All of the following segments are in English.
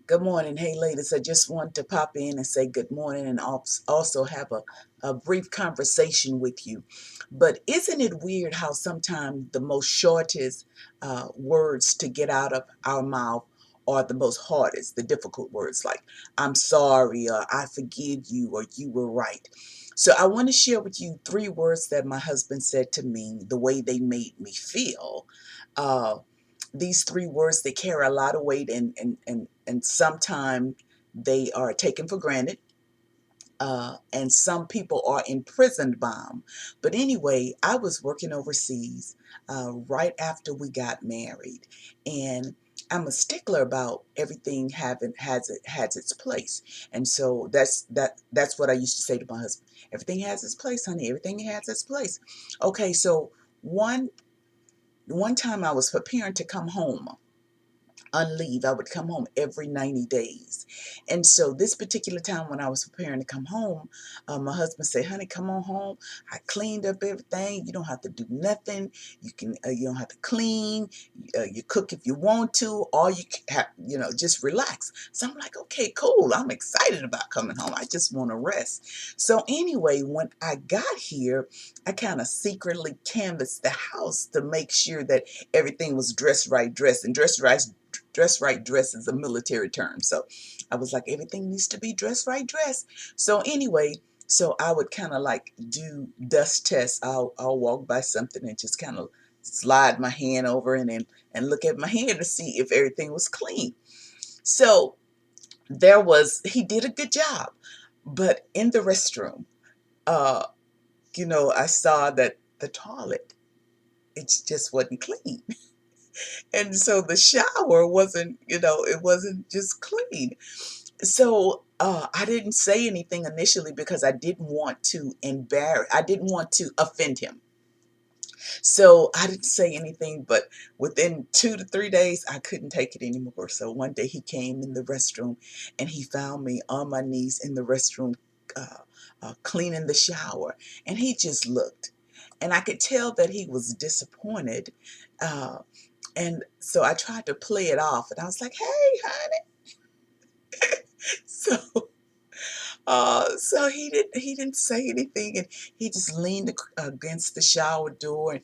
Good morning. Hey, ladies, I just want to pop in and say good morning and also have a brief conversation with you. But isn't it weird how sometimes the most shortest words to get out of our mouth are the most hardest, the difficult words like I'm sorry or I forgive you or you were right. So I want to share with you three words that my husband said to me, the way they made me feel. Uh, these three words, they carry a lot of weight, and sometimes they are taken for granted, and some people are imprisoned by them. But anyway, I was working overseas right after we got married, and I'm a stickler about everything having has its place. And so that's what I used to say to my husband. Everything has its place, honey. Everything has its place. Okay, so one time I was preparing to come home on leave. I would come home every 90 days. And so this particular time when I was preparing to come home, my husband said, honey, come on home. I cleaned up everything. You don't have to do nothing. You don't have to clean. You cook if you want to, or you can have, just relax. So I'm like, okay, cool. I'm excited about coming home. I just want to rest. So anyway, when I got here, I kind of secretly canvassed the house to make sure that everything was dressed right, dress right dress is a military term. So I was like, everything needs to be dressed right dress. So anyway, so I would kind of like do dust tests. I'll walk by something and just kind of slide my hand over and look at my hand to see if everything was clean. So he did a good job. But in the restroom, uh, I saw that the toilet, it just wasn't clean. And so the shower wasn't, it wasn't just clean. So I didn't say anything initially because I didn't want to offend him. So I didn't say anything, but within 2 to 3 days, I couldn't take it anymore. So one day he came in the restroom and he found me on my knees in the restroom, uh, cleaning the shower. And he just looked. And I could tell that he was disappointed. Uh, and so I tried to play it off. And I was like, hey, honey. So so he didn't say anything, and he just leaned against the shower door, and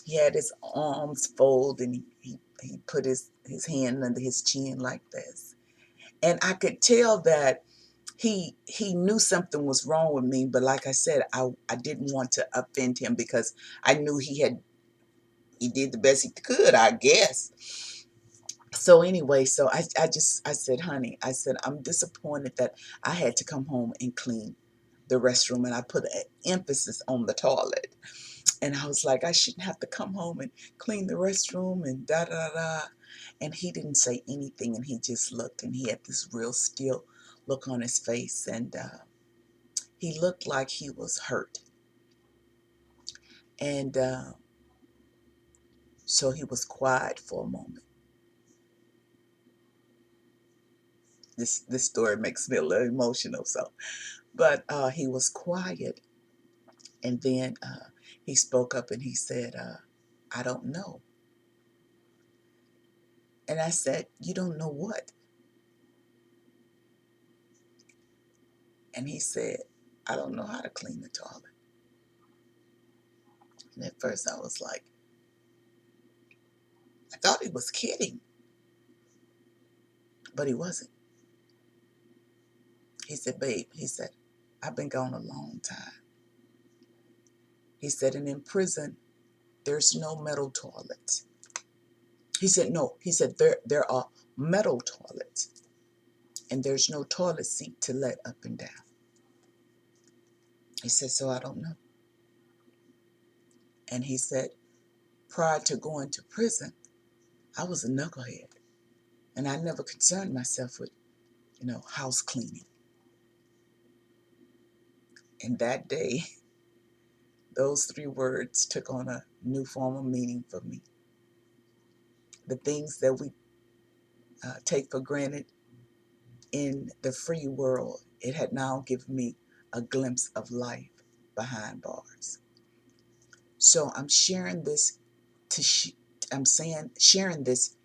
he had his arms folded, and he put his hand under his chin like this, and I could tell that he knew something was wrong with me, but like I said, I didn't want to offend him because I knew he did the best he could, I guess. So anyway, so I said, honey, I said, I'm disappointed that I had to come home and clean the restroom, and I put an emphasis on the toilet. And I was like, I shouldn't have to come home and clean the restroom and da da da. And he didn't say anything, and he just looked, and he had this real still look on his face, and he looked like he was hurt. And so he was quiet for a moment. This story makes me a little emotional, so but he was quiet, and then he spoke up and he said, I don't know. And I said, you don't know what? And he said, I don't know how to clean the toilet. And at first I was like, I thought he was kidding, but he wasn't. He said, babe, he said, I've been gone a long time. He said, and in prison, there's no metal toilets. He said, no, he said, there are metal toilets, and there's no toilet seat to let up and down. He said, so I don't know. And he said, prior to going to prison, I was a knucklehead, and I never concerned myself with, house cleaning. And that day, those three words took on a new form of meaning for me. The things that we take for granted in the free world, it had now given me a glimpse of life behind bars. So I'm sharing this sharing this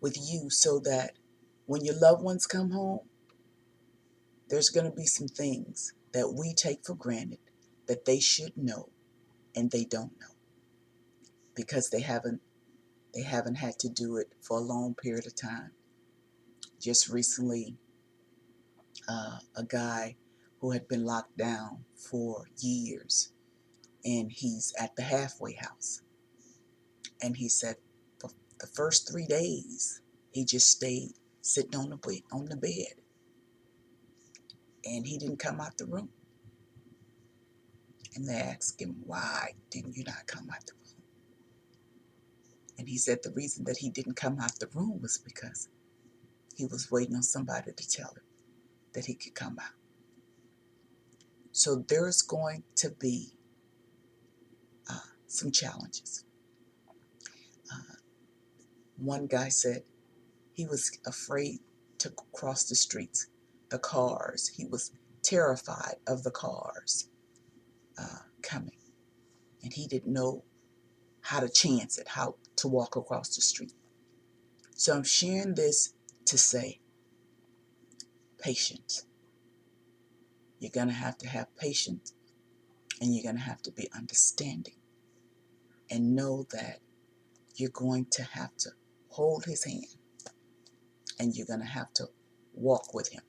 with you so that When your loved ones come home, there's going to be some things that we take for granted that they should know and they don't know because they haven't had to do it for a long period of time. Just recently, a guy who had been locked down for years, and he's at the halfway house. And he said for the first 3 days, he just stayed sitting on the bed, and he didn't come out the room. And they asked him, "Why didn't you not come out the room?" And he said the reason that he didn't come out the room was because he was waiting on somebody to tell him that he could come out. So there's going to be some challenges. One guy said he was afraid to cross the streets, the cars. He was terrified of the cars coming, and he didn't know how to chance it, how to walk across the street. So I'm sharing this to say, patience. You're going to have patience, and you're going to have to be understanding and know that you're going to have to hold his hand, and you're going to have to walk with him.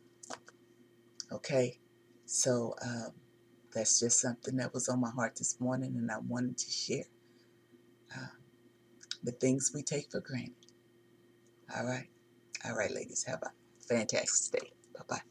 Okay? So that's just something that was on my heart this morning, and I wanted to share the things we take for granted. All right? All right, ladies, have a fantastic day. Bye-bye.